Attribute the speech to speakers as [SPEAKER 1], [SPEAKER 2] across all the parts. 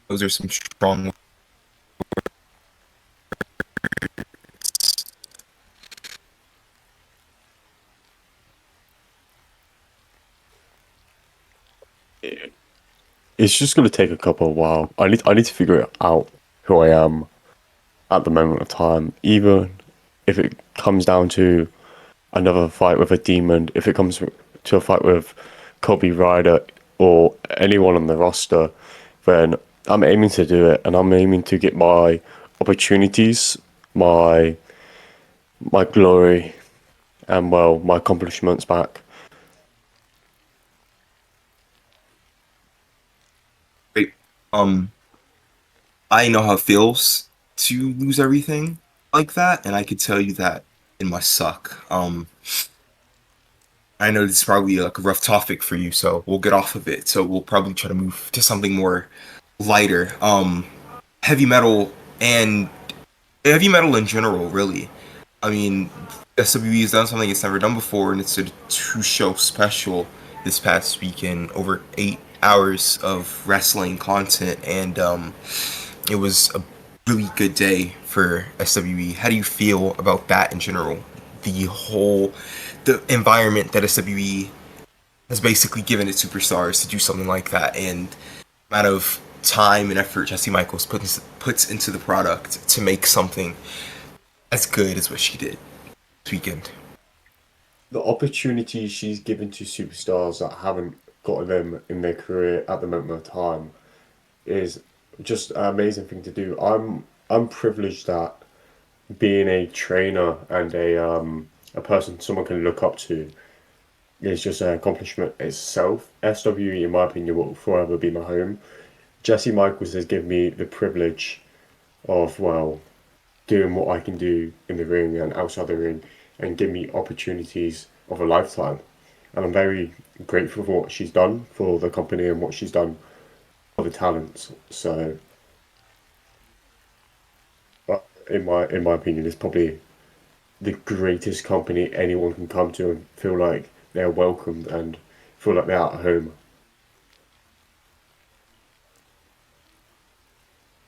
[SPEAKER 1] Those are some strong.
[SPEAKER 2] It's just gonna take a couple of while. I need to figure it out who I am at the moment of time. Even if it comes down to another fight with a demon, if it comes to a fight with Kobe Ryder or anyone on the roster, then I'm aiming to do it, and I'm aiming to get my opportunities, my my glory, and well, my accomplishments back.
[SPEAKER 1] Great. Um, I know how it feels to lose everything like that, and I could tell you that it must suck. I know this is probably like a rough topic for you, so we'll get off of it. So we'll probably try to move to something more lighter. Heavy metal and heavy metal in general, really. I mean, SWE has done something it's never done before, and it's a two-show special this past weekend, over 8 hours of wrestling content, and it was a really good day for SWE. How do you feel about that in general? The environment that SWE has basically given its superstars to do something like that, and the amount of time and effort Jesse Michaels puts into the product to make something as good as what she did this weekend.
[SPEAKER 2] The opportunities she's given to superstars that haven't got them in their career at the moment of time is just an amazing thing to do. I'm privileged that being a trainer and a person someone can look up to is just an accomplishment itself. SWE, in my opinion, will forever be my home. Jesse Michaels has given me the privilege of, well, doing what I can do in the ring and outside the ring and give me opportunities of a lifetime. And I'm very grateful for what she's done for the company and what she's done for the talents. So, in my opinion, it's probably the greatest company anyone can come to and feel like they're welcomed and feel like they're at home.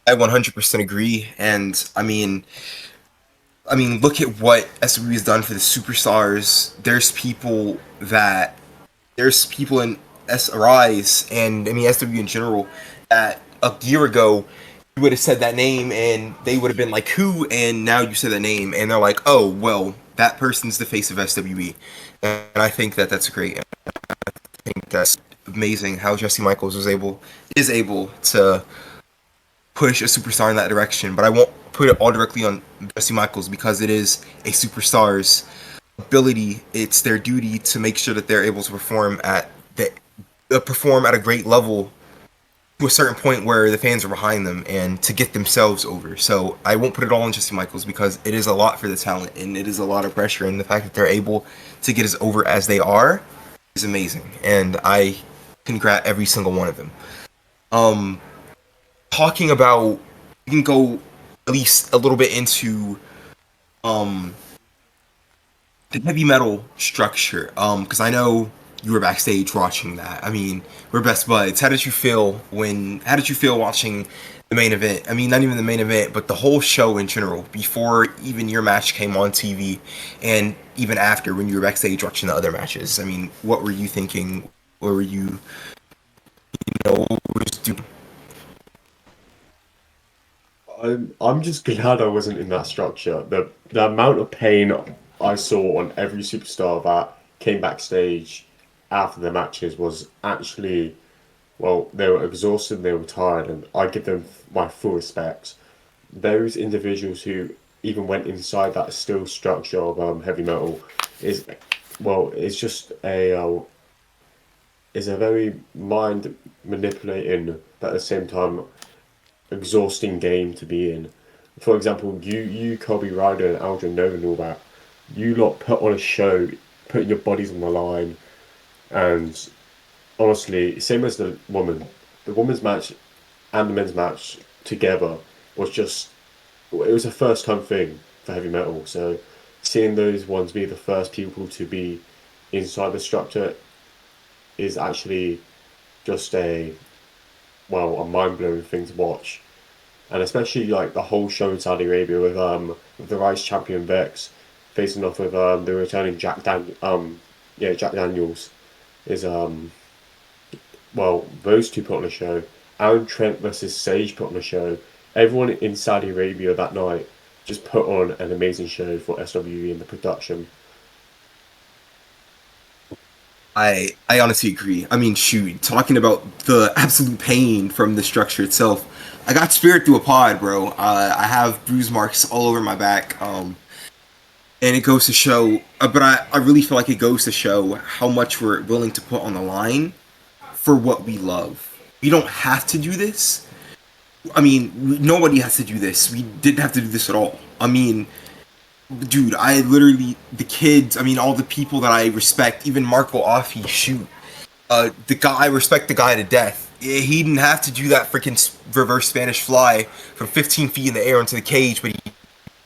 [SPEAKER 1] I 100% agree, and I mean, look at what SWE has done for the superstars. There's people in SRIs and I mean SW in general that a year ago you would have said that name and they would have been like who, and now you say that name and they're like, oh well, that person's the face of SWE, and I think that that's great. I think that's amazing how Jesse Michaels is able to push a superstar in that direction. But I won't put it all directly on Jesse Michaels because it is a superstar's ability. It's their duty to make sure that they're able to perform at a great level to a certain point where the fans are behind them and to get themselves over. So I won't put it all on Jesse Michaels because it is a lot for the talent and it is a lot of pressure. And the fact that they're able to get as over as they are is amazing. And I congrat every single one of them. Um, Talking about, we can go at least a little bit into um the heavy metal structure. Because I know you were backstage watching that. I mean, we're best buds. How did you feel watching the main event? I mean, not even the main event, but the whole show in general, before even your match came on TV, and even after when you were backstage watching the other matches? I mean, what were you thinking? What were what were you doing?
[SPEAKER 2] I'm just glad I wasn't in that structure. The amount of pain I saw on every superstar that came backstage after the matches was actually, well, they were exhausted, they were tired, and I give them my full respect. Those individuals who even went inside that steel structure of heavy metal is, well, it's just is a very mind manipulating, but at the same time exhausting game to be in. For example, Kobe Ryder, and Aldrin Nova and all that, you lot put on a show, putting your bodies on the line, and honestly, same as the women's match and the men's match together was just, it was a first time thing for heavy metal. So seeing those ones be the first people to be inside the structure is actually just a mind blowing thing to watch. And especially like the whole show in Saudi Arabia with the Rice champion Vex facing off with the returning Jack Daniels is those two put on a show. Aaron Trent versus Sage put on a show. Everyone in Saudi Arabia that night just put on an amazing show for SWE and the production.
[SPEAKER 1] I honestly agree. I mean, shoot, talking about the absolute pain from the structure itself, I got speared through a pod, bro. I have bruise marks all over my back. And it goes to show, but I really feel like it goes to show how much we're willing to put on the line for what we love. We don't have to do this. I mean, nobody has to do this. We didn't have to do this at all. I mean, dude, I literally, the kids, I mean, all the people that I respect, even Marco Affi, shoot. The guy, I respect the guy to death. He didn't have to do that freaking reverse Spanish fly from 15 feet in the air into the cage, but he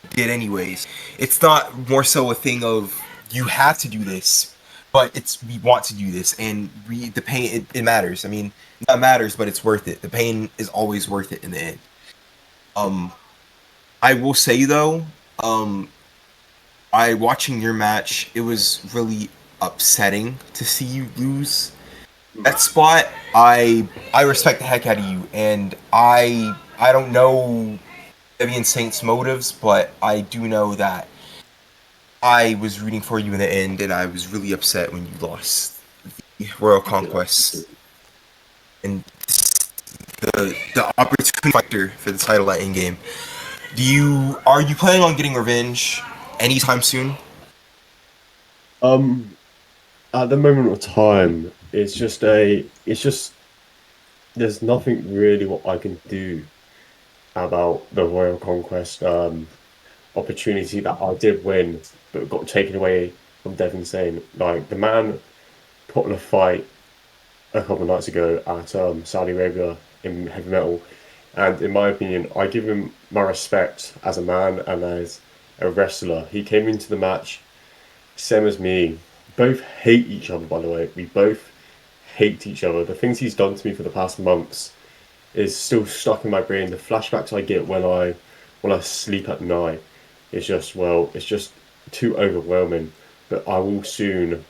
[SPEAKER 1] did anyways. It's not more so a thing of you have to do this, but it's we want to do this, and the pain it matters. I mean, not matters, but it's worth it. The pain is always worth it in the end. Um, I will say though, um, I watching your match, it was really upsetting to see you lose that spot. I respect the heck out of you, and I don't know Evian Saint's motives, but I do know that I was rooting for you in the end, and I was really upset when you lost the Royal
[SPEAKER 2] Yeah.
[SPEAKER 1] Conquest and the opportunity factor for the title at in game. Are you planning on getting revenge anytime soon?
[SPEAKER 2] Um, at the moment of time, it's just there's nothing really what I can do about the Royal Conquest opportunity that I did win, but got taken away from Devon Sain. Like the man put on a fight a couple of nights ago at Saudi Arabia in heavy metal, and in my opinion, I give him my respect as a man and as a wrestler. He came into the match same as me. Both hate each other, by the way. We both hate each other. The things he's done to me for the past months is still stuck in my brain. The flashbacks I get when I sleep at night, it's just too overwhelming. But I will soon.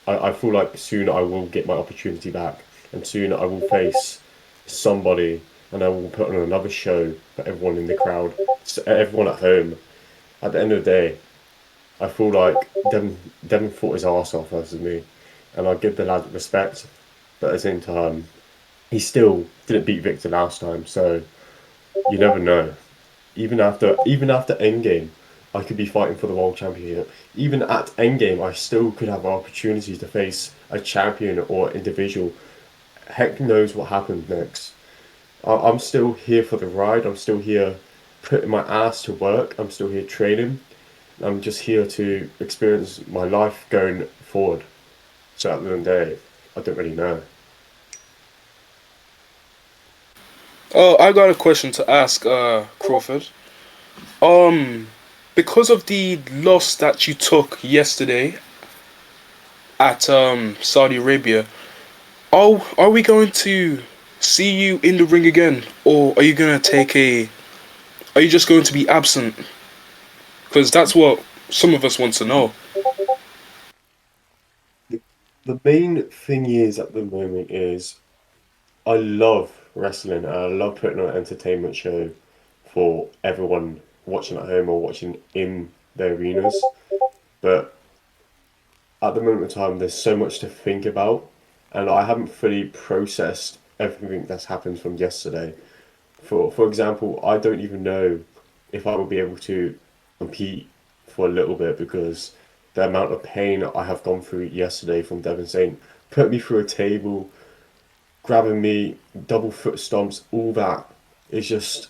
[SPEAKER 2] I feel like soon I will get my opportunity back, and soon I will face somebody, and I will put on another show for everyone in the crowd, everyone at home. At the end of the day, I feel like Devon fought his arse off versus me, and I give the lad respect. But at the same time, he still didn't beat Victor last time, so you never know. Even after Endgame, I could be fighting for the world championship. Even at Endgame, I still could have opportunities to face a champion or individual. Heck knows what happens next. I'm still here for the ride. I'm still here putting my ass to work. I'm still here training. I'm just here to experience my life going forward. So at the end of the day, I don't really know.
[SPEAKER 3] Oh, I got a question to ask, Crawford. Um, because of the loss that you took yesterday at Saudi Arabia, are we going to see you in the ring again, or are you gonna take a? Are you just going to be absent? Because that's what some of us want to know.
[SPEAKER 2] The main thing is at the moment is I love wrestling and I love putting on an entertainment show for everyone watching at home or watching in the arenas. But at the moment in time, there's so much to think about, and I haven't fully processed everything that's happened from yesterday. For example, I don't even know if I will be able to compete for a little bit because the amount of pain I have gone through yesterday from Devon saying put me through a table, grabbing me, double foot stomps, all that is just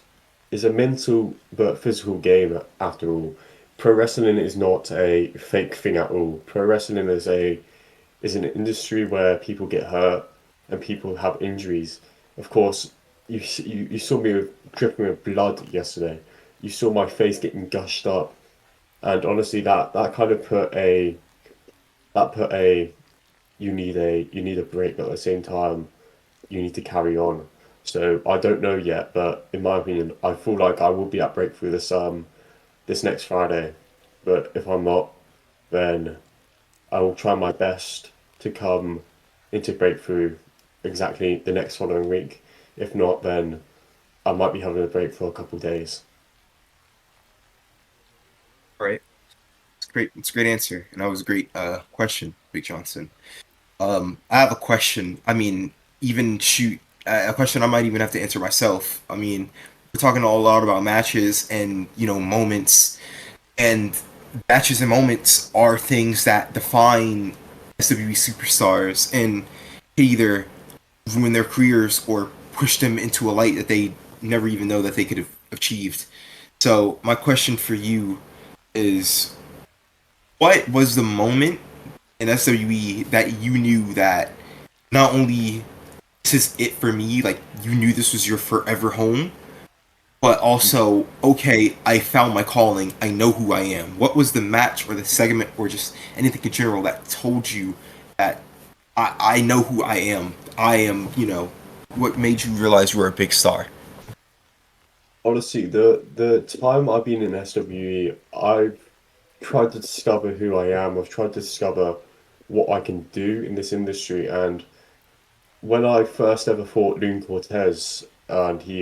[SPEAKER 2] is a mental but physical game after all. Pro wrestling is not a fake thing at all. Pro wrestling is an industry where people get hurt and people have injuries. Of course, you saw me dripping with blood yesterday. You saw my face getting gushed up, and honestly, that kind of put a you need a break, but at the same time, you need to carry on. So I don't know yet, but in my opinion, I feel like I will be at Breakthrough this next Friday. But if I'm not, then I will try my best to come into Breakthrough exactly the next following week. If not, then I might be having a break for a couple of days.
[SPEAKER 1] Right. It's great. It's a great answer, and that was a great question, Big Johnson. I have a question. I mean, even shoot, a question I might even have to answer myself. I mean, we're talking a lot about matches and moments, and matches and moments are things that define SWE superstars and either ruin their careers or push them into a light that they never even know that they could have achieved. So my question for you is, what was the moment in SWE that you knew that not only this is it for me, like you knew this was your forever home, but also, okay, I found my calling, I know who I am. What was the match or the segment or just anything in general that told you that I know who I am? I am, what made you realize you were a big star?
[SPEAKER 2] Honestly, the time I've been in SWE, I've tried to discover who I am. I've tried to discover what I can do in this industry, and when I first ever fought Loon Cortez, and he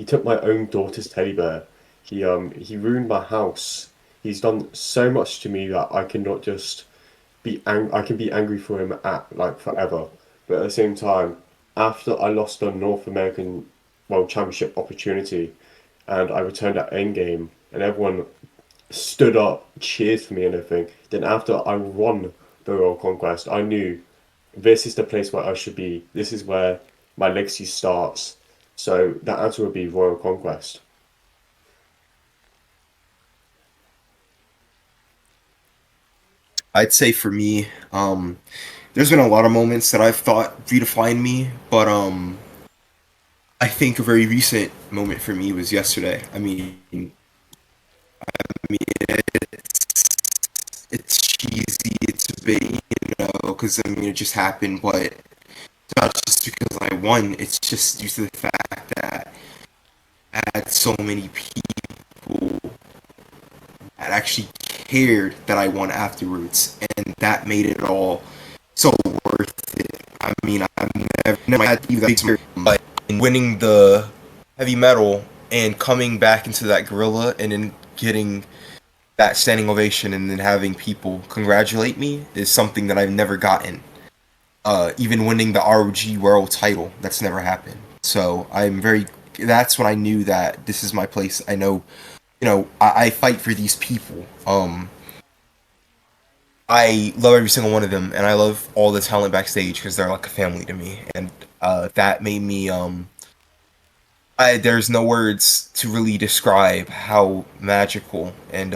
[SPEAKER 2] took my own daughter's teddy bear. He ruined my house. He's done so much to me that I cannot just I can be angry for him at like forever. But at the same time, after I lost the North American World Championship opportunity, and I returned at endgame, and everyone stood up, cheered for me, and everything. Then after I won the Royal Conquest, I knew this is the place where I should be. This is where my legacy starts. So that answer would be Royal Conquest.
[SPEAKER 1] I'd say for me, there's been a lot of moments that I've thought redefined me, but I think a very recent moment for me was yesterday. It's cheesy, it's a bit, because it just happened, but it's not just because I won. It's just due to the fact that I had so many people that actually cared that I won afterwards, and that made it all so worth it. I've never had even that big spirit, but in winning the heavy metal and coming back into that gorilla and then getting that standing ovation and then having people congratulate me is something that I've never gotten. Even winning the ROG World title, that's never happened. So I'm very. That's when I knew that this is my place. I know, I fight for these people. I love every single one of them, and I love all the talent backstage because they're like a family to me, and that made me. There's no words to really describe how magical and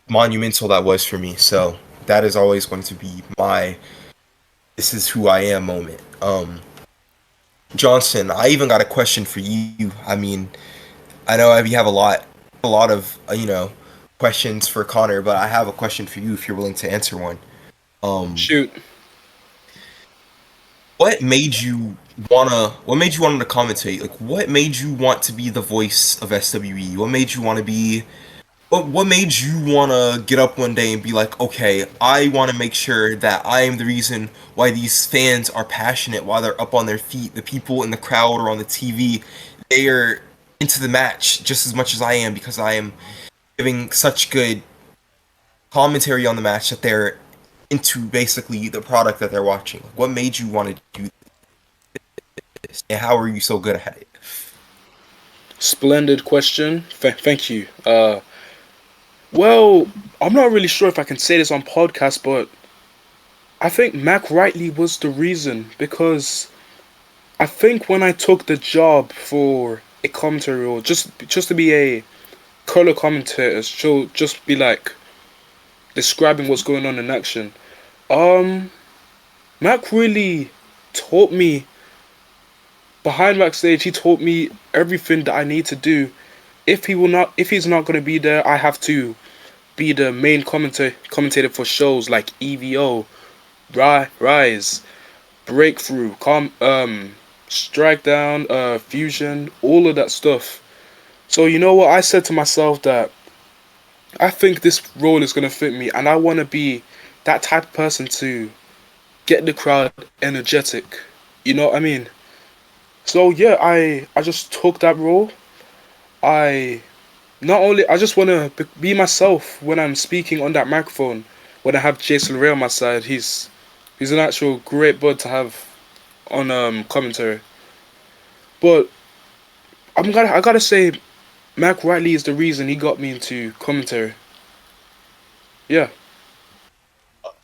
[SPEAKER 1] monumental that was for me. So that is always going to be my "this is who I am" moment. Johnson, I even got a question for you. I know you have a lot of questions for Connor, but I have a question for you if you're willing to answer one. Um,
[SPEAKER 3] Shoot.
[SPEAKER 1] what made you want to commentate? Like, what made you want to be the voice of SWE? What made you want to be what made you want to get up one day and be like, okay, I want to make sure that I am the reason why these fans are passionate while they're up on their feet? The people in the crowd or on the TV, they are into the match just as much as I am because I am giving such good commentary on the match that they're into basically the product that they're watching. What made you want to do this? And how are you so good at it?
[SPEAKER 3] Splendid question. Thank you. Well, I'm not really sure if I can say this on podcast, but I think Mac Rightly was the reason because I think when I took the job for a commentary role, just to be a color commentator, so just be like describing what's going on in action. Um, Mac really taught me behind backstage. He taught me everything that I need to do. If he's not gonna be there, I have to be the main commentator for shows like EVO, Rise, Breakthrough, Strike Down, Fusion, all of that stuff. So you know what? I said to myself that I think this role is gonna fit me, and I want to be that type of person to get the crowd energetic. You know what I mean? So yeah, I just took that role. I not only I just want to be myself when I'm speaking on that microphone. When I have Jason Ray on my side, he's an actual great bud to have on commentary. But I gotta say, Mac Riley is the reason he got me into commentary. Yeah,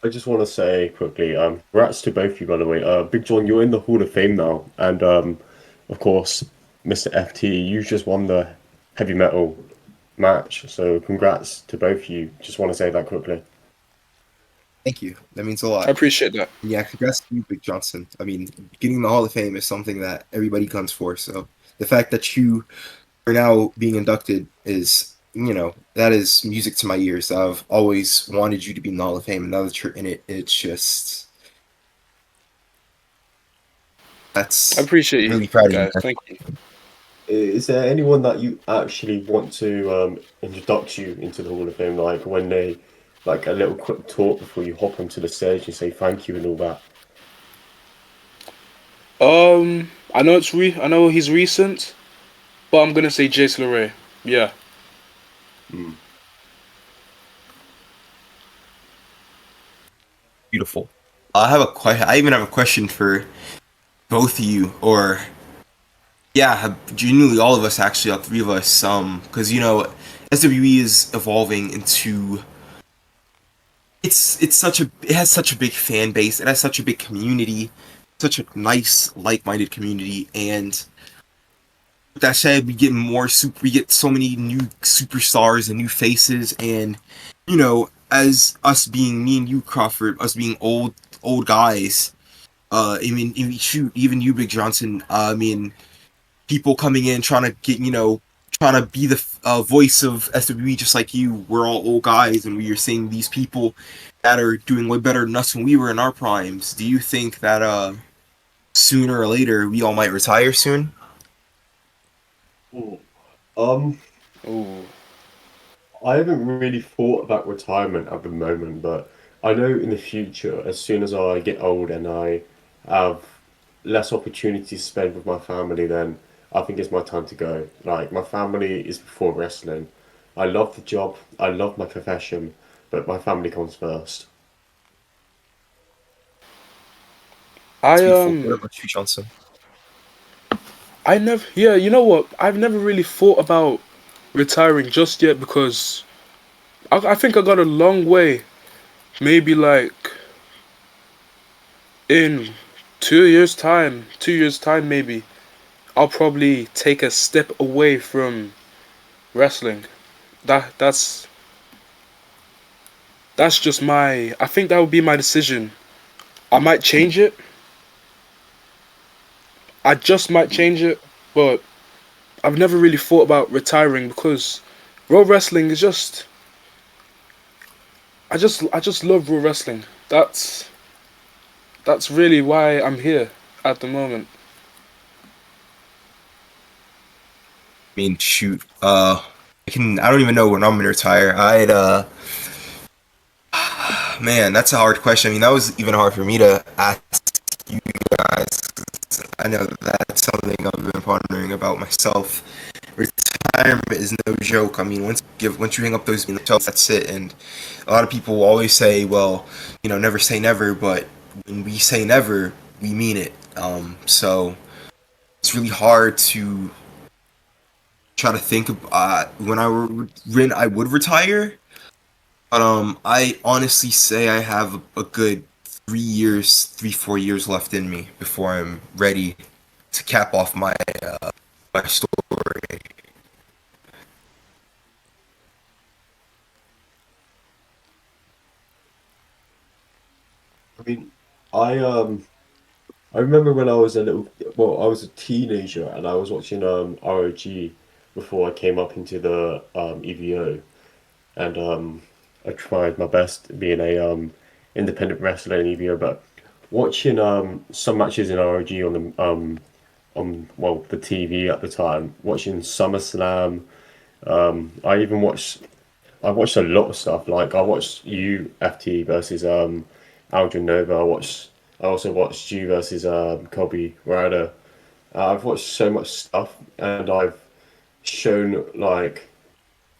[SPEAKER 2] I just want to say quickly, congrats to both of you, by the way. Big John, you're in the Hall of Fame now, and of course, Mr. FT, you just won the heavy metal match. So congrats to both of you. Just want to say that quickly.
[SPEAKER 1] Thank you. That means a
[SPEAKER 3] I
[SPEAKER 1] lot.
[SPEAKER 3] appreciate that.
[SPEAKER 1] Yeah, congrats to you, Big Johnson. Getting the Hall of Fame is something that everybody comes for. So the fact that you are now being inducted is, that is music to my ears. I've always wanted you to be in the Hall of Fame, and now that you're in it, it's just
[SPEAKER 3] I
[SPEAKER 1] that's
[SPEAKER 3] appreciate you
[SPEAKER 1] really proud of you,
[SPEAKER 3] guys.
[SPEAKER 1] man.
[SPEAKER 3] Thank you.
[SPEAKER 2] Is there anyone that you actually want to introduce you into the Hall of Fame, like when they, like a little quick talk before you hop onto the stage and say thank you and all that?
[SPEAKER 3] I know he's recent, but I'm gonna say Jason LeRae. Yeah.
[SPEAKER 2] Mm.
[SPEAKER 1] Beautiful. I even have a question for both of you, or Yeah, genuinely all of us actually, all three of us, because SWE is evolving into it's such a it has such a big fan base, it has such a big community, such a nice like-minded community, and with that said, we get so many new superstars and new faces, and as us being me and you, Crawford, us being old guys, shoot, even you, Big Johnson, I mean, people coming in trying to trying to be the voice of SWE just like you. We're all old guys, and we are seeing these people that are doing way better than us when we were in our primes. Do you think that sooner or later we all might retire soon?
[SPEAKER 2] Ooh. Um,
[SPEAKER 3] Ooh.
[SPEAKER 2] I haven't really thought about retirement at the moment, but I know in the future, as soon as I get old and I have less opportunity to spend with my family, then I think it's my time to go. Like, my family is before wrestling. I love the job, I love my profession, but my family comes first.
[SPEAKER 3] I
[SPEAKER 1] It's beautiful. What about you, Johnson?
[SPEAKER 3] I never, yeah, you know what? I've never really thought about retiring just yet because I think I got a long way. Maybe like in 2 years' time, maybe I'll probably take a step away from wrestling. That's just my. I think that would be my decision. I might change it. I just might change it, but I've never really thought about retiring because Raw wrestling is just I just love Raw wrestling. That's really why I'm here at the moment.
[SPEAKER 1] I mean, shoot. I don't even know when I'm gonna retire. Man, that's a hard question. I mean, that was even hard for me to ask you guys. I know that's something I've been pondering about myself. Retirement is no joke. I mean, once you hang up those shelves, that's it. And a lot of people will always say, well, never say never. But when we say never, we mean it. So it's really hard to try to think of when I would retire. But I honestly say I have a good 3 years, 4 years left in me before I'm ready to cap off my story.
[SPEAKER 2] I mean, I um I remember when I was I was a teenager and I was watching ROG before I came up into the EVO, and I tried my best being a independent wrestler in EVO, but watching some matches in ROG on the TV at the time, watching SummerSlam. I watched a lot of stuff. Like I watched you FT versus Aldrin Nova. I also watched you versus Kobe Ryder. I've watched so much stuff, and I've shown like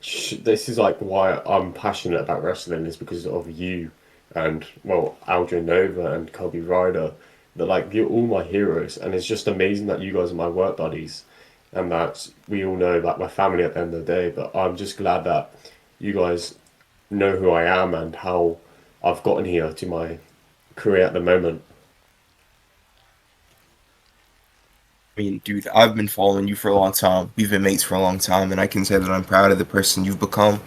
[SPEAKER 2] this is like why I'm passionate about wrestling is because of you and Aldrin Nova and Kobe Ryder. That like you're all my heroes, and it's just amazing that you guys are my work buddies, and that we all know that we're family at the end of the day. But I'm just glad that you guys know who I am and how I've gotten here to my career at the moment.
[SPEAKER 1] I mean, dude, I've been following you for a long time. We've been mates for a long time, and I can say that I'm proud of the person you've become.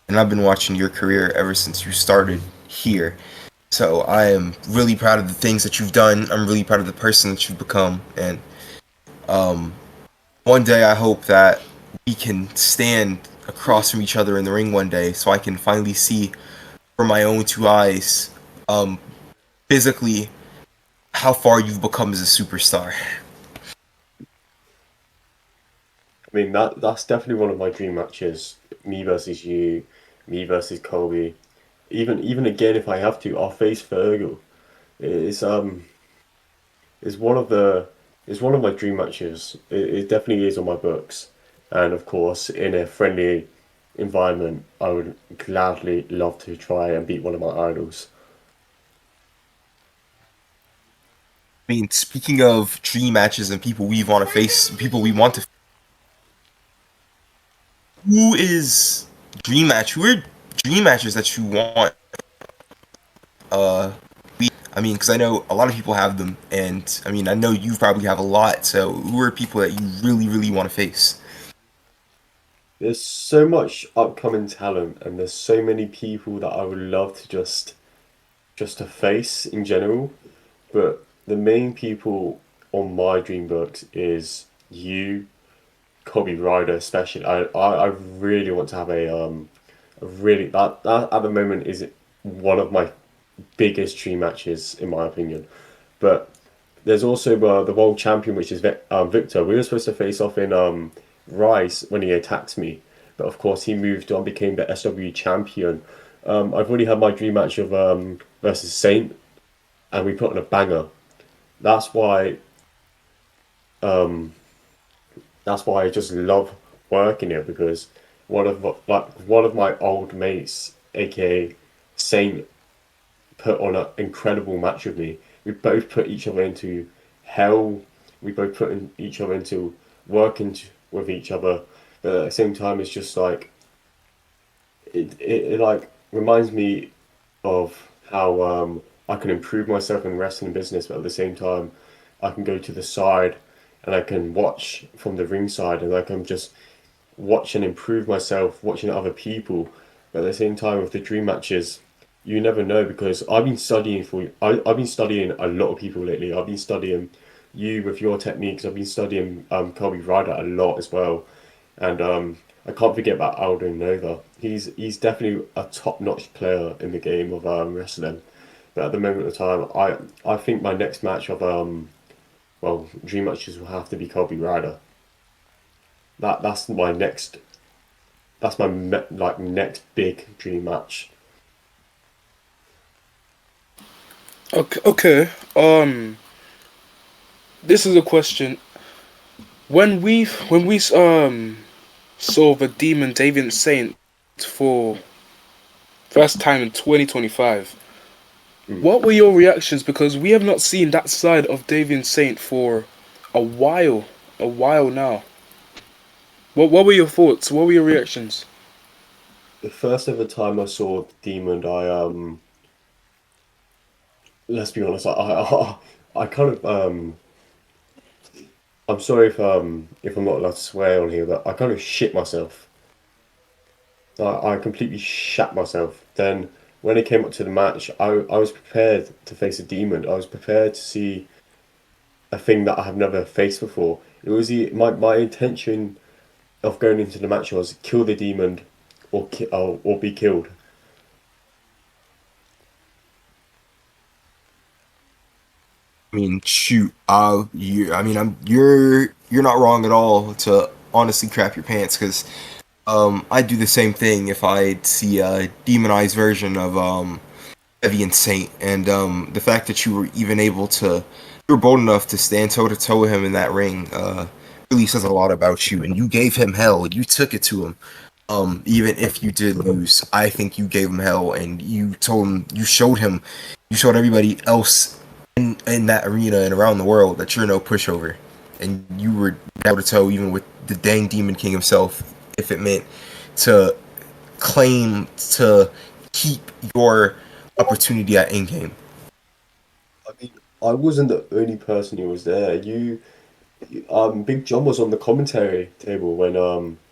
[SPEAKER 1] And I've been watching your career ever since you started here. So I am really proud of the things that you've done. I'm really proud of the person that you've become. And um, one day I hope that we can stand across from each other in the ring one day so I can finally see from my own two eyes um, physically how far you've become as a superstar.
[SPEAKER 2] I mean that's definitely one of my dream matches. Me versus you, me versus Kobe. Even again if I have to, I'll face Fergal. It's it's one of the it's one of my dream matches. It definitely is on my books. And of course in a friendly environment I would gladly love to try and beat one of my idols.
[SPEAKER 1] I mean, speaking of dream matches and people we want to face, people we want to, who is dream match? Who are dream matches that you want? Uh, I mean, because I know a lot of people have them, and I mean, I know you probably have a lot. So, who are people that you really, really want to face?
[SPEAKER 2] There's so much upcoming talent, and there's so many people that I would love to just to face in general. But the main people on my dream books is you, Kobe Ryder, especially. I really want to have a really that at the moment is one of my biggest dream matches in my opinion. But there's also the world champion, which is Victor. We were supposed to face off in Rice when he attacked me, but of course he moved on, became the SW champion. I've already had my dream match of versus Saint, and we put on a banger. That's why um, that's why I just love working here because one of my old mates, aka Saint, put on an incredible match with me. We both put each other into hell. We both put each other into working with each other. But at the same time, it's just like it like reminds me of how I can improve myself in wrestling business, but at the same time, I can go to the side and I can watch from the ringside and I can just watch and improve myself, watching other people. But at the same time, with the dream matches, you never know because I've been studying a lot of people lately. I've been studying you with your techniques. I've been studying Kobe Ryder a lot as well, and I can't forget about Aldo Nova. He's definitely a top notch player in the game of wrestling. But at the moment of time, I think my next match of well dream matches will have to be Kobe Ryder. That's my next that's my like next big dream match.
[SPEAKER 3] Okay, okay. This is a question. When we saw the Demon David Saint for first time in 2025,
[SPEAKER 2] Mm.
[SPEAKER 3] what were your reactions? Because we have not seen that side of David Saint for a while now. What were your thoughts? What were your reactions?
[SPEAKER 2] The first ever time I saw Demon, I let's be honest, I kind of I'm sorry if I'm not allowed to swear on here, but I kind of shit myself. I completely shat myself. Then when it came up to the match, I was prepared to face a demon. I was prepared to see a thing that I have never faced before. It was my intention of going into the match was kill the demon or be killed.
[SPEAKER 1] I mean, shoot, I mean, you're not wrong at all to honestly crap your pants because I do the same thing if I see a demonized version of Heavy and Saint, and the fact that you were even able to, you were bold enough to stand toe to toe with him in that ring, really says a lot about you. And you gave him hell. You took it to him. Even if you did lose, I think you gave him hell, and you told him, you showed everybody else in that arena and around the world that you're no pushover, and you were toe to toe even with the dang Demon King himself, if it meant to claim to keep your opportunity at in game.
[SPEAKER 2] I mean, I wasn't the only person who was there. Big John was on the commentary table when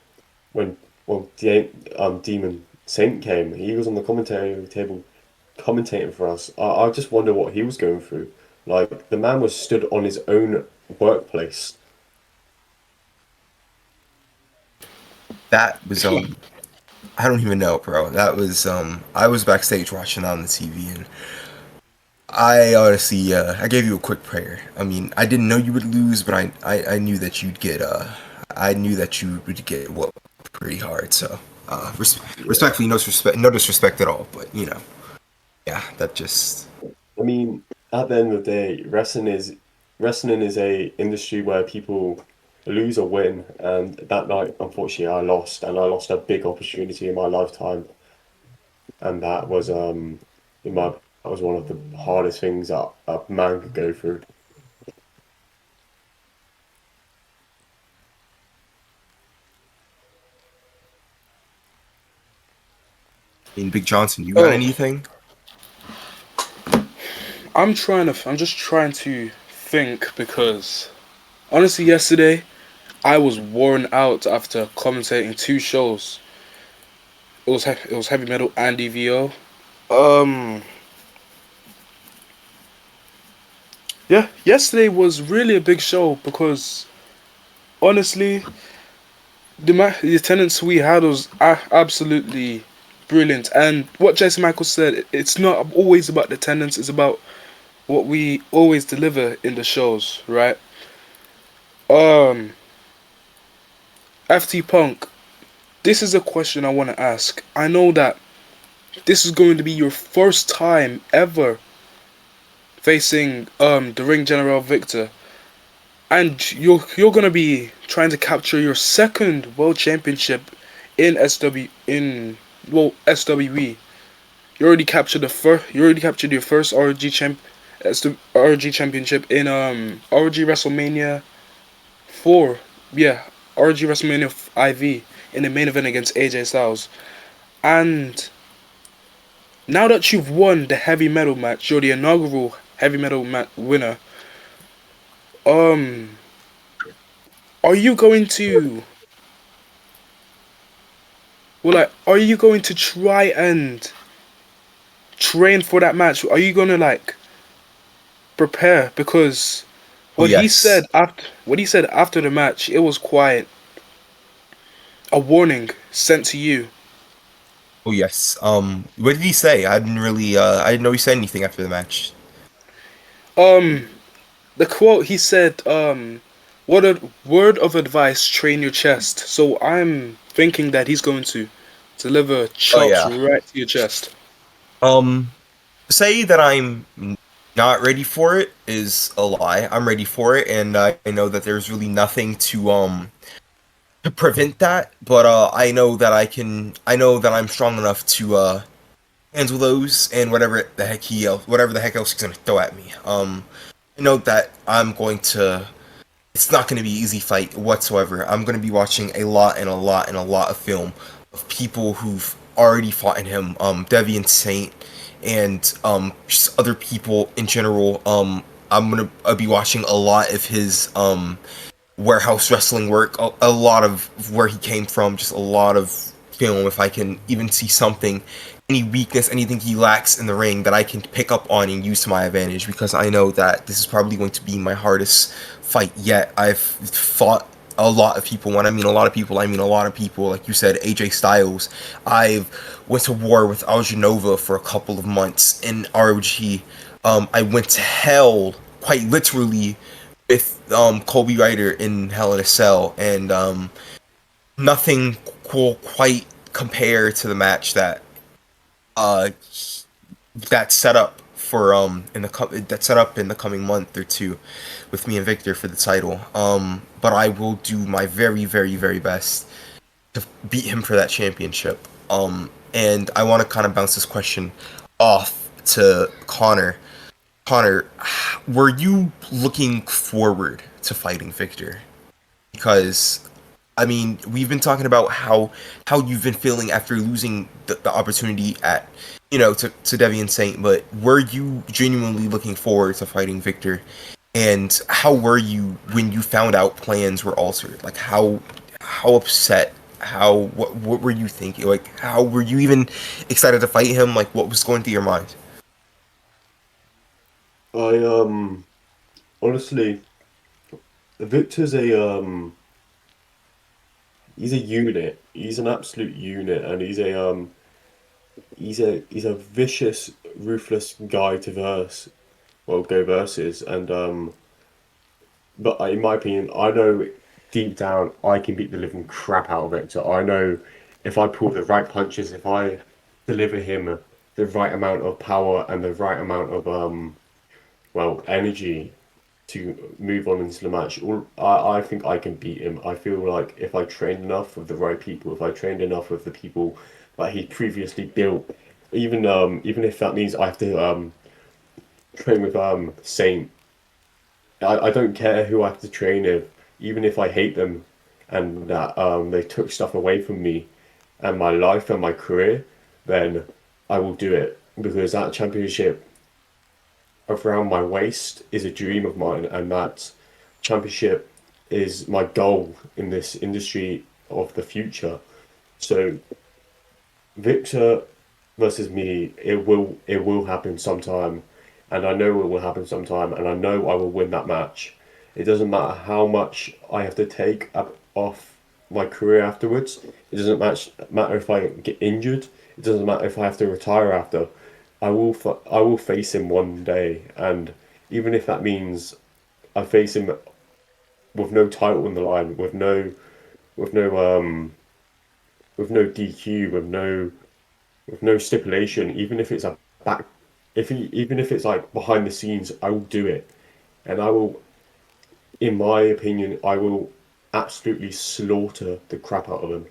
[SPEAKER 2] Demon Saint came. He was on the commentary table commentating for us. I just wonder what he was going through. Like the man was stood on his own workplace.
[SPEAKER 1] That was I don't even know, bro. That was I was backstage watching on the TV, and I honestly I gave you a quick prayer. I mean, I didn't know you would lose, but I knew that you'd get I knew that you would get whooped pretty hard. So
[SPEAKER 2] Yeah.
[SPEAKER 1] respectfully, no disrespect at all, but you know, yeah, that just
[SPEAKER 2] I mean, at the end of the day, wrestling is a industry where people lose or win, and that night, unfortunately, I lost, and I lost a big opportunity in my lifetime, and that was in my that was one of the hardest things that a man could go through.
[SPEAKER 1] Big Johnson, you got
[SPEAKER 3] Oh,
[SPEAKER 1] anything?
[SPEAKER 3] I'm just trying to think because honestly, yesterday I was worn out after commentating two shows. It was heavy metal and EVO. Um, yeah, yesterday was really a big show because honestly, the attendance we had was absolutely brilliant. And what Jason Michael said, it's not always about the attendance; it's about what we always deliver in the shows, right? Um, FT Punk, this is a question I want to ask. I know that this is going to be your first time ever facing the Ring General Victor, and you're gonna be trying to capture your second World Championship in SW in well SWE. You already captured the first. You already captured your first RG Championship in RG WrestleMania 4. Yeah, RG WrestleMania IV in the main event against AJ Styles. And now that you've won the heavy metal match, you're the inaugural heavy metal winner. Um, are you going to are you going to try and train for that match? Are you gonna prepare? Because
[SPEAKER 1] Oh yes.
[SPEAKER 3] what he said after the match, it was quite a warning sent to you.
[SPEAKER 1] Oh yes. What did he say? I didn't know he said anything after the match.
[SPEAKER 3] Um, the quote he said, what a word of advice, train your chest. So I'm thinking that he's going to deliver
[SPEAKER 1] Oh
[SPEAKER 3] chops
[SPEAKER 1] yeah.
[SPEAKER 3] right to your chest.
[SPEAKER 1] Um, say that not ready for it is a lie. I'm ready for it, and I know that there's really nothing to prevent that. But I know that I can. I know that I'm strong enough to handle those and whatever the heck else he's gonna throw at me. I know that I'm going to. It's not going to be an easy fight whatsoever. I'm going to be watching a lot and a lot and a lot of film of people who've already fought in him. Deviant Saint and just other people in general. I'm gonna be watching a lot of his warehouse wrestling work, a lot of where he came from, just a lot of film. If I can even see something, any weakness, anything he lacks in the ring that I can pick up on and use to my advantage, because I know that this is probably going to be my hardest fight yet. I've fought a lot of people. When I mean a lot of people, I mean a lot of people. Like you said, AJ Styles. I've went to war with Aljanova for a couple of months in ROG. I went to hell quite literally with Colby Ryder in Hell in a Cell, and nothing will quite compare to the match uh that set up for that set up in the coming month or two with me and Victor for the title. But I will do my very very very best to beat him for that championship. And I want to kind of bounce this question off to Connor. Connor, were you looking forward to fighting Victor? Because I mean, we've been talking about how you've been feeling after losing the opportunity at to Deviant Saint, but were you genuinely looking forward to fighting Victor? And how were you when you found out plans were altered? Like how upset? What were you thinking? Like how were you even excited to fight him? Like what was going through your mind?
[SPEAKER 2] I honestly, Victor's he's a unit. He's an absolute unit, and he's a vicious, ruthless guy to go versus, and but in my opinion, I know deep down I can beat the living crap out of Victor. I know if I pull the right punches, if I deliver him the right amount of power and the right amount of energy to move on into the match. I think I can beat him. I feel like if I trained enough with the right people, if I trained enough with the people that he previously built, even if that means I have to train with Saint, I don't care who I have to train with, even if I hate them and that they took stuff away from me and my life and my career. then I will do it because that championship around my waist is a dream of mine, and that championship is my goal in this industry of the future. So Victor versus me, it will happen sometime, and I know it will happen sometime, and I know I will win that match. It doesn't matter how much I have to take up off my career afterwards. It doesn't matter if I get injured. It doesn't matter if I have to retire after. I will face him one day, and even if that means I face him with no title on the line, with no with no DQ, with no stipulation, even if it's a back, even if it's like behind the scenes, I will do it, and I will, in my opinion, I will absolutely slaughter the crap out of him.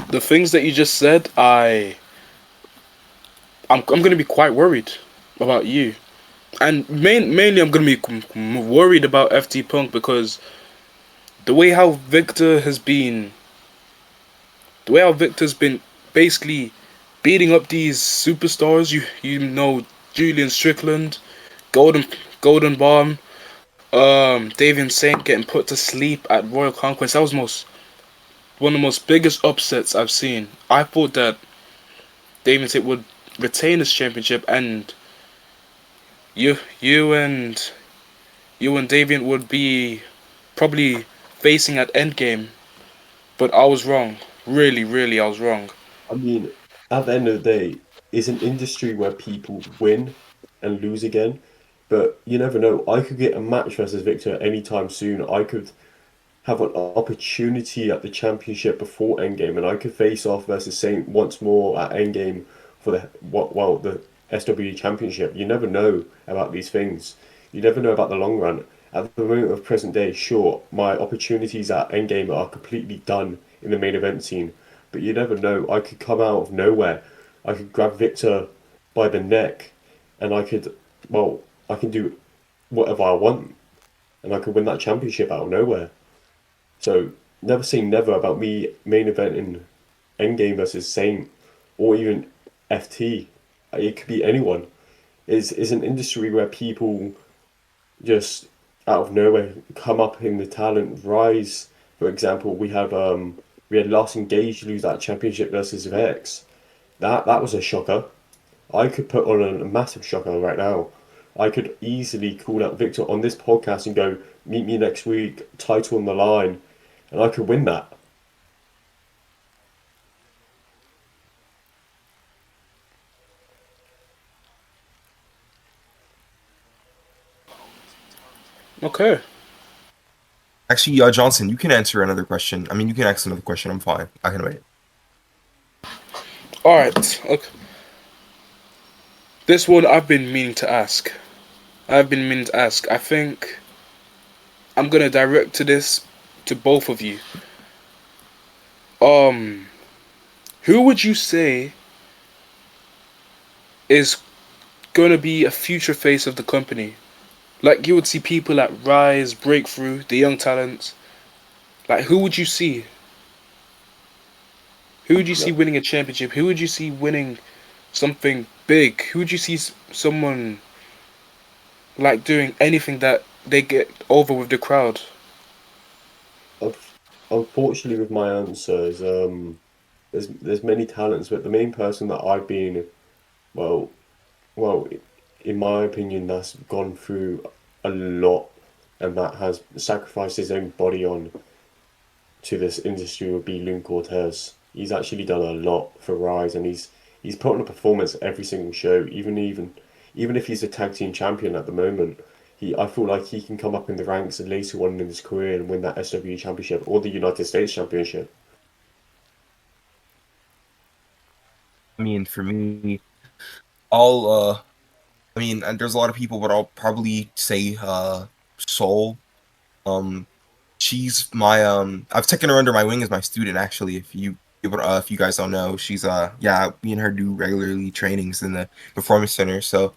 [SPEAKER 3] The things that you just said, I'm gonna be quite worried about you, and mainly I'm gonna be worried about FT Punk because the way how Victor has been, the way how Victor's been basically beating up these superstars. You know Julian Strickland, Golden Golden Bomb, Davian Saint getting put to sleep at Royal Conquest. That was one of the most biggest upsets I've seen. I thought that Davian Saint would retain his championship, and you you and you and Davian would be probably facing at Endgame. But I was wrong. Really, really, I was wrong.
[SPEAKER 2] I mean, at the end of the day, it's an industry where people win and lose again, but you never know. I could get a match versus Victor anytime soon. I could have an opportunity at the championship before Endgame, and I could face off versus Saint once more at Endgame for the SWE championship. You never know about these things. You never know about the long run. At the moment of present day, sure, my opportunities at Endgame are completely done in the main event scene, but you never know. I could come out of nowhere. I could grab Victor by the neck, and I can do whatever I want, and I could win that championship out of nowhere. So never say never about me main eventing Endgame versus Saint or even FT. It could be anyone. Is an industry where people just out of nowhere come up in the talent rise. For example, we had Last Engage lose that championship versus Vex. That was a shocker. I could put on a massive shocker right now. I could easily call out Victor on this podcast and go, meet me next week, title on the line, and I could win that.
[SPEAKER 3] Okay.
[SPEAKER 1] Actually, Johnson, you can answer another question. I mean, you can ask another question. I'm fine. I can wait.
[SPEAKER 3] All right. Okay. This one I've been meaning to ask. I think I'm gonna direct to this to both of you. Um, who would you say is gonna be a future face of the company? Like you would see people at Rise, Breakthrough, the young talents. Like who would you see? Who would you see
[SPEAKER 2] No,
[SPEAKER 3] winning a championship? Who would you see winning something big? Who would you see someone like doing anything that they get over with the crowd?
[SPEAKER 2] unfortunately, with my answers, there's many talents, but the main person that I've been well, well, in my opinion, that's gone through a lot and that has sacrificed his own body on to this industry would be Lune Cortez. He's actually done a lot for Rise, and he's put on a performance every single show. Even if he's a tag team champion at the moment, I feel like he can come up in the ranks later on in his career and win that SW championship or the United States championship.
[SPEAKER 1] I mean, for me, I'll I mean, and there's a lot of people, but I'll probably say Soul. Um, she's my I've taken her under my wing as my student actually. If you guys don't know, she's yeah, me and her do regularly trainings in the performance center. So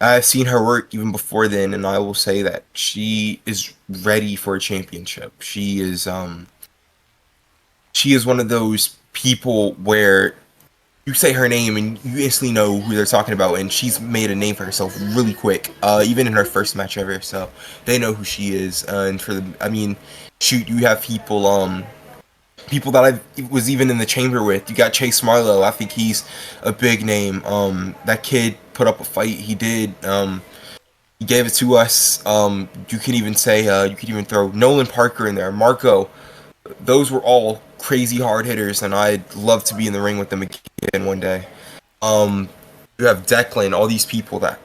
[SPEAKER 1] I've seen her work even before then, and I will say that she is ready for a championship. She is one of those people where you say her name and you instantly know who they're talking about, and she's made a name for herself really quick. Even in her first match ever, so they know who she is. And for the, I mean, shoot, you have people that I was even in the chamber with. You got Chase Marlowe. I think he's a big name. That kid put up a fight. He did. He gave it to us. You can even say you could even throw Nolan Parker in there. Marco. Those were all crazy hard hitters, and I'd love to be in the ring with them again one day. Um, you have Declan. All these people that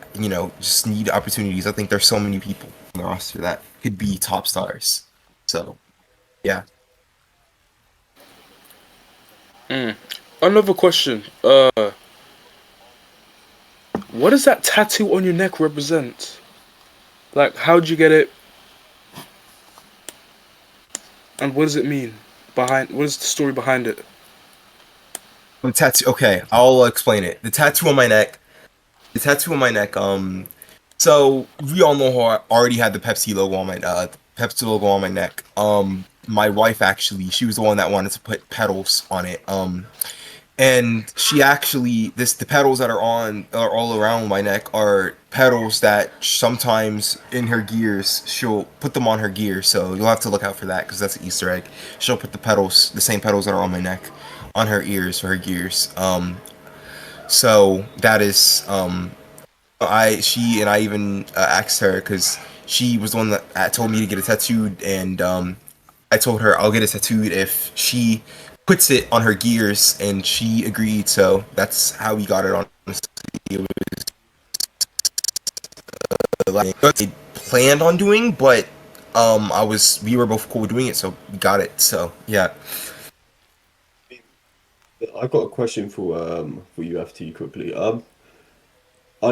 [SPEAKER 1] just need opportunities. I think there's so many people on the roster that could be top stars. So yeah.
[SPEAKER 3] Mm. Another question. What does that tattoo on your neck represent? Like, how'd you get it, and what does it mean? What is the story behind it?
[SPEAKER 1] The tattoo. Okay, I'll explain it. The tattoo on my neck. The tattoo on my neck. So we all know how I already had the Pepsi logo on my neck. My wife actually, she was the one that wanted to put petals on it. And she actually, the petals that are all around my neck are petals that sometimes in her gears she'll put them on her gear. So you'll have to look out for that because that's an Easter egg. She'll put the same petals that are on my neck, on her ears for her gears. So that is I even asked her because she was the one that told me to get it tattooed, and I told her I'll get it tattooed if she puts it on her gears, and she agreed. So that's how we got it on. It was like I planned on doing, but we were both cool with doing it, so we got it. So yeah.
[SPEAKER 2] I got a question for you, FT, quickly. I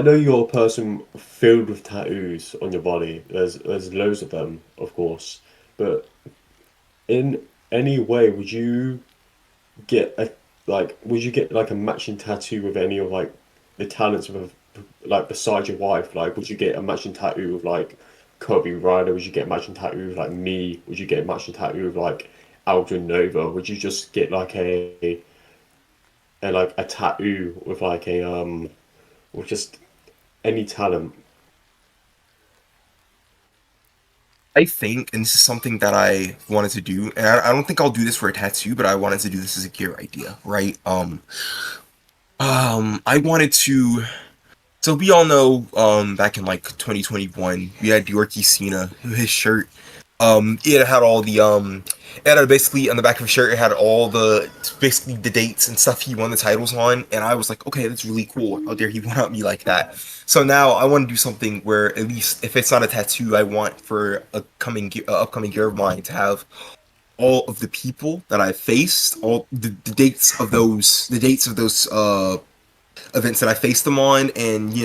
[SPEAKER 2] know you're a person filled with tattoos on your body. There's loads of them, of course. But in any way, get a would you get like a matching tattoo with any of like the talents of like besides your wife? Like, would you get a matching tattoo with like Kobe Ryder? Would you get a matching tattoo with like me? Would you get a matching tattoo with like Aldrin Nova? Would you just get like a tattoo with like with just any talent?
[SPEAKER 1] I think, and this is something that I wanted to do, and I don't think I'll do this for a tattoo, but I wanted to do this as a gear idea, right? I wanted to. So we all know, back in like 2021, we had Yorkie Cena, his shirt. It had all the it had basically on the back of his shirt. It had all the basically the dates and stuff he won the titles on, and I was like, okay, that's really cool. How dare he want out me like that? So now I want to do something where at least if it's not a tattoo, I want for a upcoming year of mine to have all of the people that I faced, all the dates of those events that I faced them on, and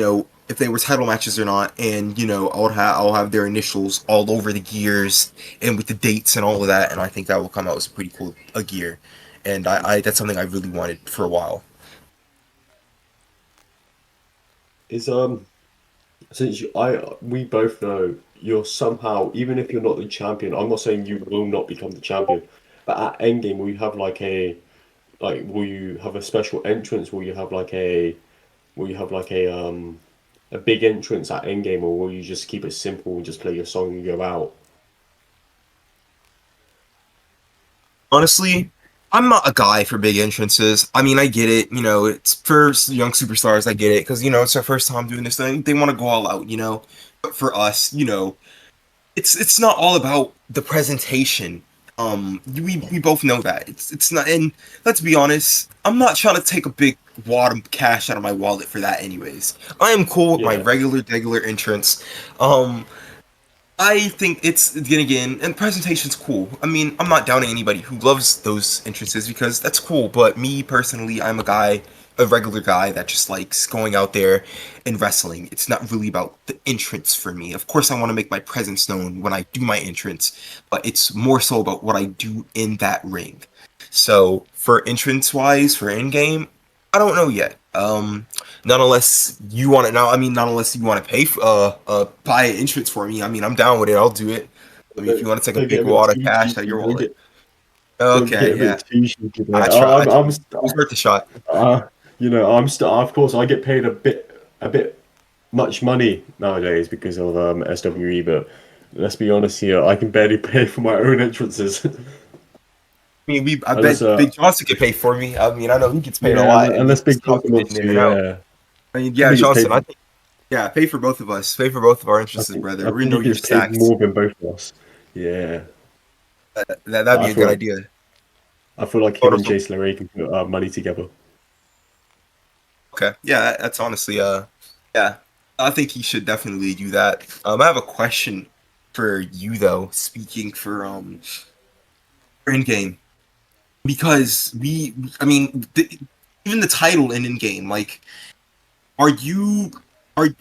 [SPEAKER 1] if they were title matches or not, and I'll have their initials all over the gears and with the dates and all of that, and I think that will come out as pretty cool a gear, and I that's something I really wanted for a while.
[SPEAKER 2] Is since we both know you're somehow, even if you're not the champion, I'm not saying you will not become the champion, but at Endgame will you have will you have a special entrance? Will you have a big entrance at Endgame, or will you just keep it simple and just play your song and go out?
[SPEAKER 1] Honestly, I'm not a guy for big entrances. I mean, I get it. It's for young superstars. I get it because it's their first time doing this thing. They want to go all out. But for us, it's not all about the presentation. We both know that it's not. And let's be honest, I'm not trying to take a big wad of cash out of my wallet for that. Anyways, I am cool with my
[SPEAKER 2] Yeah.
[SPEAKER 1] regular entrance. Um, I think it's then again, and presentation's cool. I mean, I'm not downing anybody who loves those entrances because that's cool. But me personally, I'm a regular guy that just likes going out there and wrestling. It's not really about the entrance for me. Of course, I want to make my presence known when I do my entrance, but it's more so about what I do in that ring. So for entrance wise, for in game, I don't know yet. Um, not unless you want it now. I mean, not unless you want to pay for buy entrance for me. I mean, I'm down with it. I'll do it. I mean, if you want to take a
[SPEAKER 2] Don't get
[SPEAKER 1] big
[SPEAKER 2] a bit
[SPEAKER 1] wad of
[SPEAKER 2] too
[SPEAKER 1] cash out of
[SPEAKER 2] cheeky.
[SPEAKER 1] your wallet.
[SPEAKER 2] Don't get
[SPEAKER 1] Okay,
[SPEAKER 2] a
[SPEAKER 1] yeah.
[SPEAKER 2] bit too cheeky
[SPEAKER 1] I
[SPEAKER 2] there.
[SPEAKER 1] try. I
[SPEAKER 2] I'm
[SPEAKER 1] it was worth the shot.
[SPEAKER 2] you know, of course, I get paid a bit much money nowadays because of SWE, but let's be honest here, I can barely pay for my own entrances.
[SPEAKER 1] I mean, I
[SPEAKER 2] Unless
[SPEAKER 1] bet Big Johnson could pay for me. I mean, I know he gets paid a
[SPEAKER 2] yeah,
[SPEAKER 1] lot, and
[SPEAKER 2] unless
[SPEAKER 1] he's
[SPEAKER 2] Big Johnson wants
[SPEAKER 1] competition
[SPEAKER 2] to,
[SPEAKER 1] in and out.
[SPEAKER 2] yeah.
[SPEAKER 1] I mean,
[SPEAKER 2] I
[SPEAKER 1] yeah,
[SPEAKER 2] think it's paid
[SPEAKER 1] Johnson. I
[SPEAKER 2] for,
[SPEAKER 1] think yeah, pay for both of us. Pay for both of our entrances, brother.
[SPEAKER 2] I
[SPEAKER 1] We
[SPEAKER 2] think
[SPEAKER 1] know
[SPEAKER 2] he
[SPEAKER 1] you're
[SPEAKER 2] gets paid
[SPEAKER 1] stacked.
[SPEAKER 2] more than both of us. Yeah.
[SPEAKER 1] That'd
[SPEAKER 2] I
[SPEAKER 1] be a good
[SPEAKER 2] feel
[SPEAKER 1] idea.
[SPEAKER 2] I feel like him and
[SPEAKER 1] Photos.
[SPEAKER 2] Jason LeRae can put money together.
[SPEAKER 1] Okay. Yeah, that's honestly yeah. I think he should definitely do that. I have a question for you though, speaking for in-game. Because I mean even the title in game, like are you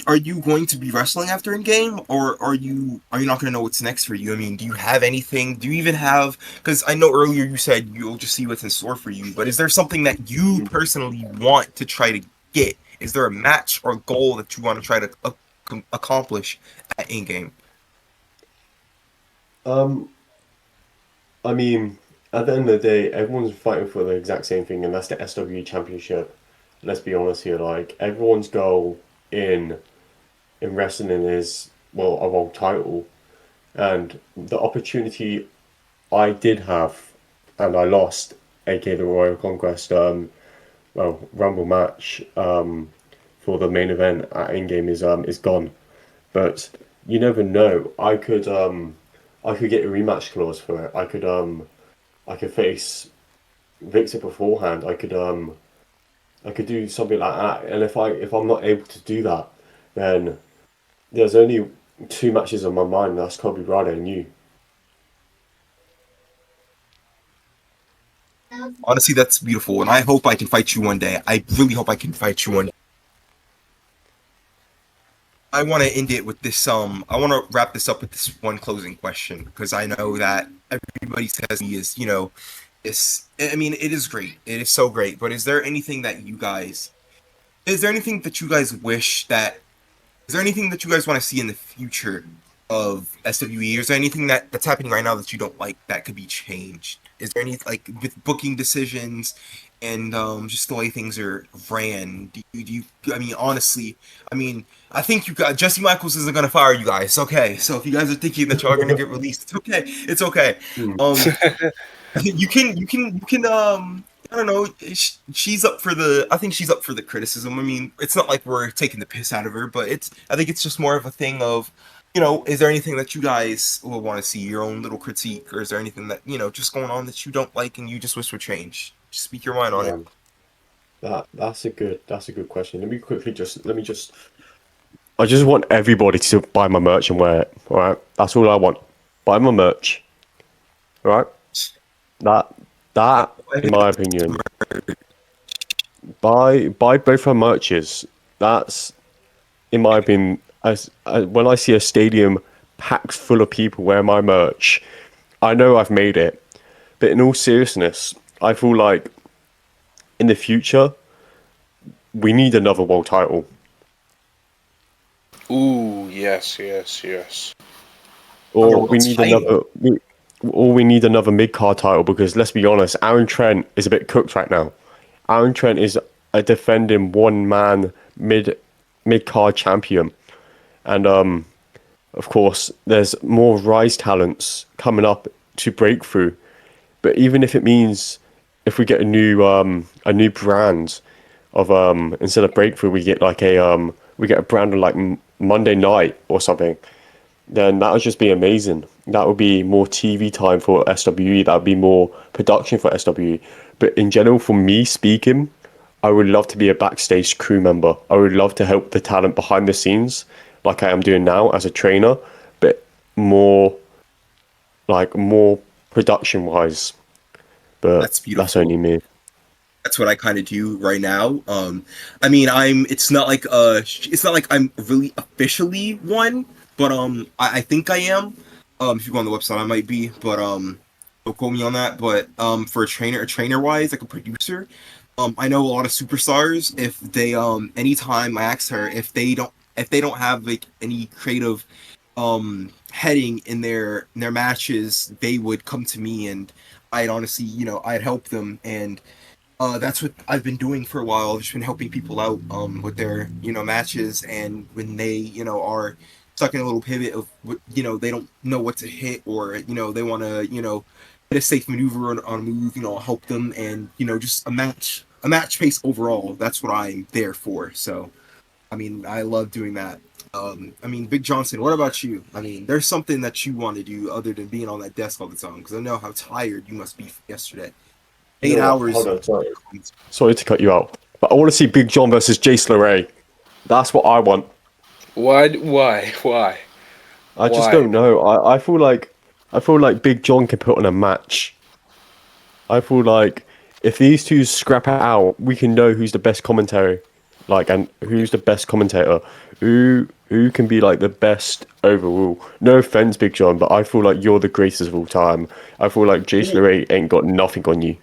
[SPEAKER 1] are you going to be wrestling after in game, or are you not going to know what's next for you? I mean, do you have anything? Do you even have? Because I know earlier you said you'll just see what's in store for you, but is there something that you personally want to try to get? Is there a match or goal that you want to try to accomplish at in game?
[SPEAKER 2] Um, I mean, at the end of the day, everyone's fighting for the exact same thing, and that's the SWE Championship. Let's be honest here, like everyone's goal in wrestling is well a world title, and the opportunity I did have, and I lost, aka the Royal Conquest, Rumble match, for the main event at in game is gone. But you never know. I could get a rematch clause for it. I could face Victor beforehand. I could do something like that. And if I'm not able to do that, then there's only two matches on my mind. That's Kobe Bryant and you.
[SPEAKER 1] Honestly, that's beautiful, and I hope I can fight you one day. I really hope I can fight you one day. I want to end it with this. I want to wrap this up with this one closing question because I know that everybody says he is, this. I mean, it is great. It is so great. But is there anything that you guys? Is there anything that you guys wish that? Is there anything that you guys want to see in the future of SWE? Is there anything that's happening right now that you don't like that could be changed? Is there any like with booking decisions and just the way things are ran? I mean, honestly, I mean, I think you got Jesse Michaels isn't gonna fire you guys. Okay, so if you guys are thinking that y'all are gonna get released, it's okay. It's okay.
[SPEAKER 2] Hmm.
[SPEAKER 1] Um, you can I don't know. She's up for the. I think she's up for the criticism. I mean, it's not like we're taking the piss out of her, but it's. I think it's just more of a thing of, is there anything that you guys will want to see your own little critique, or is there anything that just going on that you don't like and you just wish would change? Just speak your mind on it.
[SPEAKER 2] Man, that's a good question. Let me just I just want everybody to buy my merch and wear it. All right, that's all I want. Buy my merch. All right, that in my opinion, buy both our merches. That's in my opinion. When I see a stadium packed full of people wearing my merch, I know I've made it. But in all seriousness, I feel like in the future we need another world title.
[SPEAKER 3] Ooh, yes, yes, yes.
[SPEAKER 1] Another
[SPEAKER 2] Or we
[SPEAKER 1] world
[SPEAKER 2] need
[SPEAKER 1] title.
[SPEAKER 2] or we need another mid card title because let's be honest, Aaron Trent is a bit cooked right now. Aaron Trent is a defending one man mid card champion, and of course there's more Rise talents coming up to breakthrough. But even if it means if we get a new brand of instead of breakthrough we get like we get a brand of like Monday night or something, then that would just be amazing. That would be more TV time for SWE. That would be more production for SWE. But in general, for me speaking, I would love to be a backstage crew member. I would love to help the talent behind the scenes, like I am doing now as a trainer, but more more production wise. But
[SPEAKER 1] That's
[SPEAKER 2] that's
[SPEAKER 1] beautiful.
[SPEAKER 2] only me.
[SPEAKER 1] That's what I kind of do right now. I mean, it's not like I'm really officially one, but I think I am. If you go on the website, I might be, but don't quote me on that. But for a trainer wise, like a producer, I know a lot of superstars. If they anytime I ask her if they don't have like any creative heading in their matches, they would come to me and I'd honestly, I'd help them. And that's what I've been doing for a while. I've just been helping people out with their matches, and when they are stuck in a little pivot of they don't know what to hit, or they want to hit a safe maneuver on a move, I'll help them. And just a match pace overall. That's what I'm there for. So I mean, I love doing that. I mean, Big Johnson, what about you? I mean, there's something that you want to do other than being on that desk all the time, because I know how tired you must be yesterday.
[SPEAKER 2] You
[SPEAKER 1] Eight
[SPEAKER 2] know what?
[SPEAKER 1] hours.
[SPEAKER 2] Hold on, sorry to cut you out, but I want to see Big John versus Jace LeRae. That's what I want.
[SPEAKER 3] Why?
[SPEAKER 2] I just
[SPEAKER 3] Why?
[SPEAKER 2] don't know. I feel like Big John can put on a match. I feel like if these two scrap it out, we can know who's the best commentary, like, and who's the best commentator, who can be like the best overall. No offense, Big John, but I feel like you're the greatest of all time. I feel like Jason LeRae ain't got nothing on you.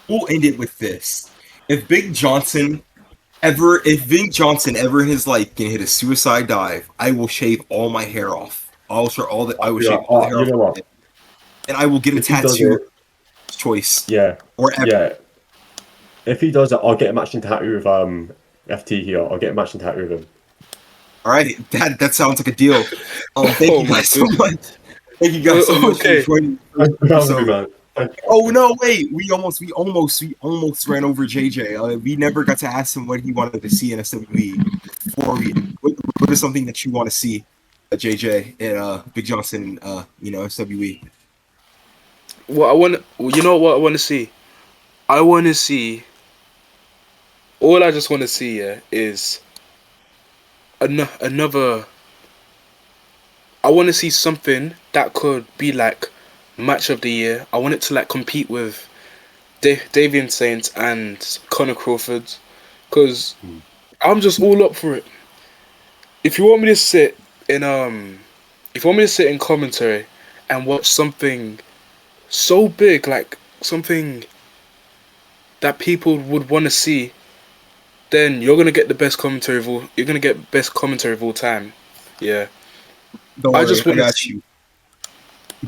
[SPEAKER 1] We'll end it with this. If Big Johnson ever in his life can hit a suicide dive, I will shave all my hair off. I will shave all the hair
[SPEAKER 2] You
[SPEAKER 1] off,
[SPEAKER 2] know what?
[SPEAKER 1] and I will get a
[SPEAKER 2] If he does
[SPEAKER 1] tattoo
[SPEAKER 2] it,
[SPEAKER 1] of his choice
[SPEAKER 2] yeah,
[SPEAKER 1] or ever.
[SPEAKER 2] yeah. If he does it, I'll get a matching tattoo with FT here. I'll get a matching tattoo with him.
[SPEAKER 1] All right, that sounds like a deal. Thank
[SPEAKER 3] Oh
[SPEAKER 1] you
[SPEAKER 3] my
[SPEAKER 1] guys so
[SPEAKER 3] goodness.
[SPEAKER 1] much. Thank you guys so much for
[SPEAKER 3] Okay.
[SPEAKER 1] joining.
[SPEAKER 2] Thanks for having me,
[SPEAKER 1] So,
[SPEAKER 2] man. Thank you.
[SPEAKER 1] oh no, wait, we almost ran over JJ. We never got to ask him what he wanted to see in SWE. What is something that you want to see, JJ and Big Johnson, SWE?
[SPEAKER 3] What I want, you know what I want to see? I want to see. All I just want to see, yeah, is another. I want to see something that could be like match of the year. I want it to like compete with Davian Saints and Conor Crawford, because I'm just all up for it. If you want me to sit in if you want me to sit in commentary and watch something so big, like something that people would want to see, then you're gonna get the best commentary of all. You're gonna get best commentary of all time. Yeah,
[SPEAKER 1] Don't
[SPEAKER 3] I
[SPEAKER 1] worry,
[SPEAKER 3] just
[SPEAKER 1] I
[SPEAKER 3] want to
[SPEAKER 1] got
[SPEAKER 3] see.
[SPEAKER 1] you.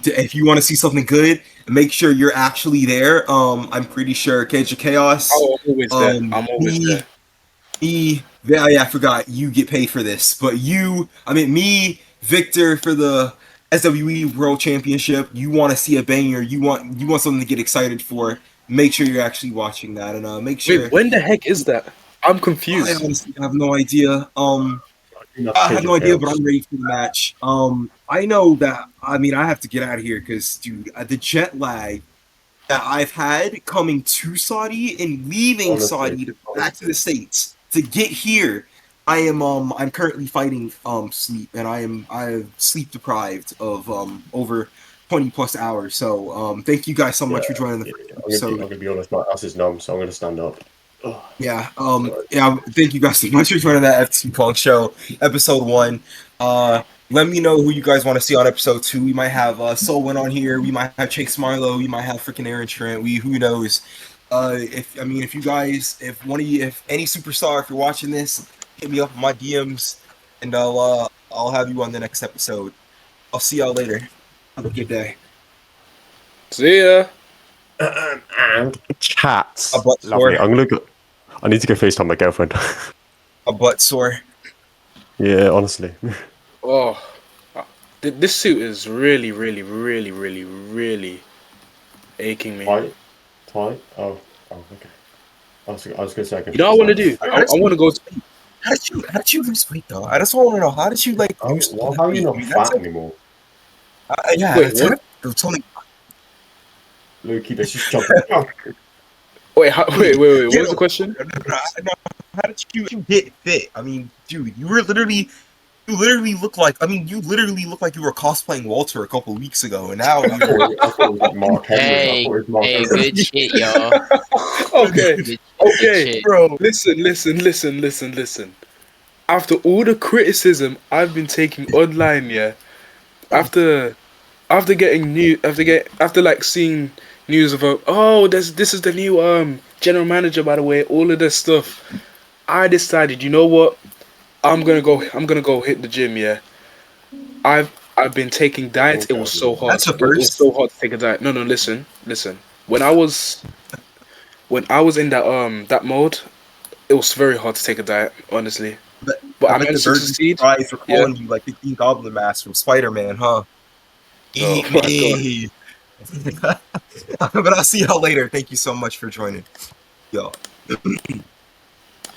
[SPEAKER 1] If you want to see something good, make sure you're actually there. I'm pretty sure Cage of Chaos.
[SPEAKER 3] Oh, I'm always there. I'm always
[SPEAKER 1] Me,
[SPEAKER 3] there.
[SPEAKER 1] yeah, I forgot you get paid for this, but me, Victor, for the SWE World Championship. You want to see a banger? You want something to get excited for? Make sure you're actually watching that, and make
[SPEAKER 3] Wait,
[SPEAKER 1] sure.
[SPEAKER 3] when the heck is that? I'm
[SPEAKER 1] I
[SPEAKER 3] confused.
[SPEAKER 1] honestly have no idea.
[SPEAKER 2] Enough
[SPEAKER 1] I have
[SPEAKER 2] Cage
[SPEAKER 1] no
[SPEAKER 2] of
[SPEAKER 1] idea, but
[SPEAKER 2] Chaos.
[SPEAKER 1] I'm ready for the match. I know that. I mean, I have to get out of here because, dude, the jet lag that I've had coming to Saudi and leaving
[SPEAKER 2] Honestly,
[SPEAKER 1] Saudi back to the States to get here. I'm currently fighting sleep, and I'm sleep deprived of over 20 plus hours. So thank you guys so
[SPEAKER 2] yeah,
[SPEAKER 1] much for joining the
[SPEAKER 2] yeah,
[SPEAKER 1] first
[SPEAKER 2] I'm
[SPEAKER 1] episode.
[SPEAKER 2] gonna be honest. My ass is numb, so I'm gonna stand up. Oh,
[SPEAKER 1] Yeah,
[SPEAKER 2] sorry.
[SPEAKER 1] thank you guys so much for joining that FT Punk Show, episode 1. Let me know who you guys want to see on episode 2. We might have Solwyn on here. We might have Chase Marlowe. We might have freaking Aaron Trent. Who knows? If you guys, if any superstar, if you're watching this, hit me up in my DMs, and I'll have you on the next episode. I'll see y'all later. Have a good day.
[SPEAKER 3] See ya.
[SPEAKER 2] And
[SPEAKER 1] A
[SPEAKER 2] cats.
[SPEAKER 1] butt
[SPEAKER 2] Lovely.
[SPEAKER 1] sore.
[SPEAKER 2] I need to go FaceTime my girlfriend.
[SPEAKER 1] A butt sore.
[SPEAKER 2] Yeah, honestly.
[SPEAKER 3] Oh, this suit is really, really, really, really, really aching me.
[SPEAKER 2] Tight? Tight? Oh, okay. I was gonna say I can
[SPEAKER 3] You know what I want to
[SPEAKER 2] FaceTime.
[SPEAKER 3] do? I want to go.
[SPEAKER 1] How did you lose weight though? I just want to know, how did you like lose all
[SPEAKER 2] Well,
[SPEAKER 1] that
[SPEAKER 2] how are you
[SPEAKER 1] weight? I
[SPEAKER 2] not
[SPEAKER 1] mean, that's
[SPEAKER 2] fat
[SPEAKER 1] like
[SPEAKER 2] anymore?
[SPEAKER 1] yeah,
[SPEAKER 3] Wait,
[SPEAKER 1] that's
[SPEAKER 3] what?
[SPEAKER 1] totally
[SPEAKER 2] Loki, let's just jump. Oh,
[SPEAKER 3] Wait, wait. What
[SPEAKER 1] yeah.
[SPEAKER 3] was the question?
[SPEAKER 1] No, how did you get fit? I mean, dude, you literally look like you were cosplaying Walter a couple weeks ago, and now
[SPEAKER 2] I thought it was like Mark Henry. I
[SPEAKER 4] Hey,
[SPEAKER 2] thought it was Mark
[SPEAKER 4] hey,
[SPEAKER 2] Henry.
[SPEAKER 4] good shit, y'all.
[SPEAKER 3] Okay,
[SPEAKER 4] Good, good
[SPEAKER 3] okay.
[SPEAKER 4] shit.
[SPEAKER 1] bro.
[SPEAKER 3] Listen. After all the criticism I've been taking online, yeah, after after getting new after like seeing news about, oh, this is the new general manager, by the way, all of this stuff. I decided, you know what? I'm gonna go hit the gym. Yeah, I've been taking diets. It was so hard.
[SPEAKER 1] That's a
[SPEAKER 3] It was
[SPEAKER 1] first.
[SPEAKER 3] so hard to take a diet. No, no, listen. When I was in that mode, it was very hard to take a diet, honestly.
[SPEAKER 1] But
[SPEAKER 3] But
[SPEAKER 1] I
[SPEAKER 3] I
[SPEAKER 1] bet the
[SPEAKER 3] managed to
[SPEAKER 1] birds and
[SPEAKER 3] succeed.
[SPEAKER 1] flies were
[SPEAKER 3] Yeah.
[SPEAKER 1] calling you like the King Goblin mask from Spider-Man, huh?
[SPEAKER 3] Oh
[SPEAKER 1] Eat
[SPEAKER 3] my god.
[SPEAKER 1] me. But I'll see y'all later. Thank you so much for joining. Yo.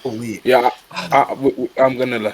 [SPEAKER 1] Holy.
[SPEAKER 3] Yeah. I'm gonna